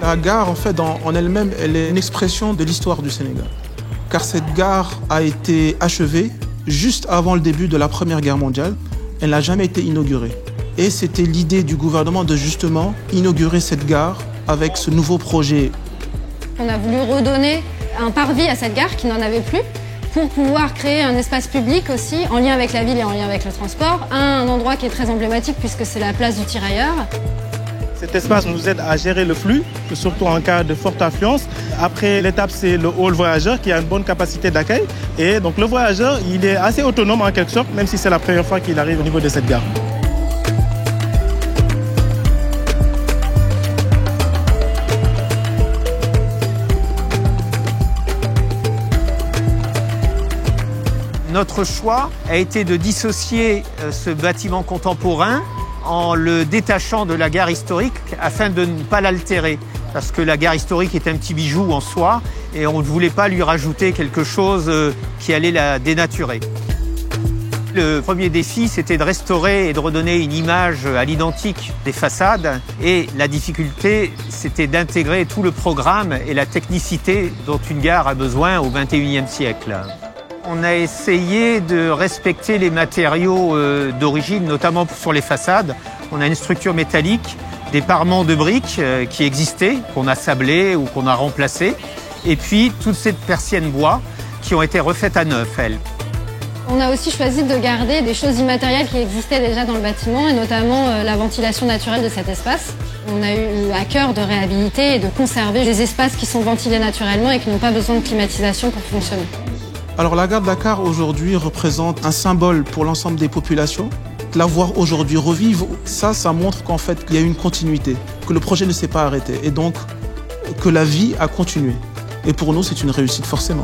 La gare, en fait, en elle-même, elle est une expression de l'histoire du Sénégal. Car cette gare a été achevée juste avant le début de la Première Guerre mondiale. Elle n'a jamais été inaugurée. Et c'était l'idée du gouvernement de justement inaugurer cette gare avec ce nouveau projet. On a voulu redonner un parvis à cette gare qui n'en avait plus pour pouvoir créer un espace public aussi en lien avec la ville et en lien avec le transport. Un endroit qui est très emblématique puisque c'est la place du Tirailleur. Cet espace nous aide à gérer le flux, surtout en cas de forte affluence. Après l'étape, c'est le hall voyageur qui a une bonne capacité d'accueil. Et donc le voyageur, il est assez autonome en quelque sorte, même si c'est la première fois qu'il arrive au niveau de cette gare. Notre choix a été de dissocier ce bâtiment contemporain en le détachant de la gare historique afin de ne pas l'altérer. Parce que la gare historique est un petit bijou en soi et on ne voulait pas lui rajouter quelque chose qui allait la dénaturer. Le premier défi, c'était de restaurer et de redonner une image à l'identique des façades. Et la difficulté, c'était d'intégrer tout le programme et la technicité dont une gare a besoin au XXIe siècle. On a essayé de respecter les matériaux d'origine, notamment sur les façades. On a une structure métallique, des parements de briques qui existaient, qu'on a sablés ou qu'on a remplacés. Et puis, toutes ces persiennes bois qui ont été refaites à neuf, elles. On a aussi choisi de garder des choses immatérielles qui existaient déjà dans le bâtiment et notamment la ventilation naturelle de cet espace. On a eu à cœur de réhabiliter et de conserver des espaces qui sont ventilés naturellement et qui n'ont pas besoin de climatisation pour fonctionner. Alors la gare de Dakar aujourd'hui représente un symbole pour l'ensemble des populations. La voir aujourd'hui revivre, ça montre qu'en fait il y a une continuité, que le projet ne s'est pas arrêté et donc que la vie a continué. Et pour nous c'est une réussite forcément.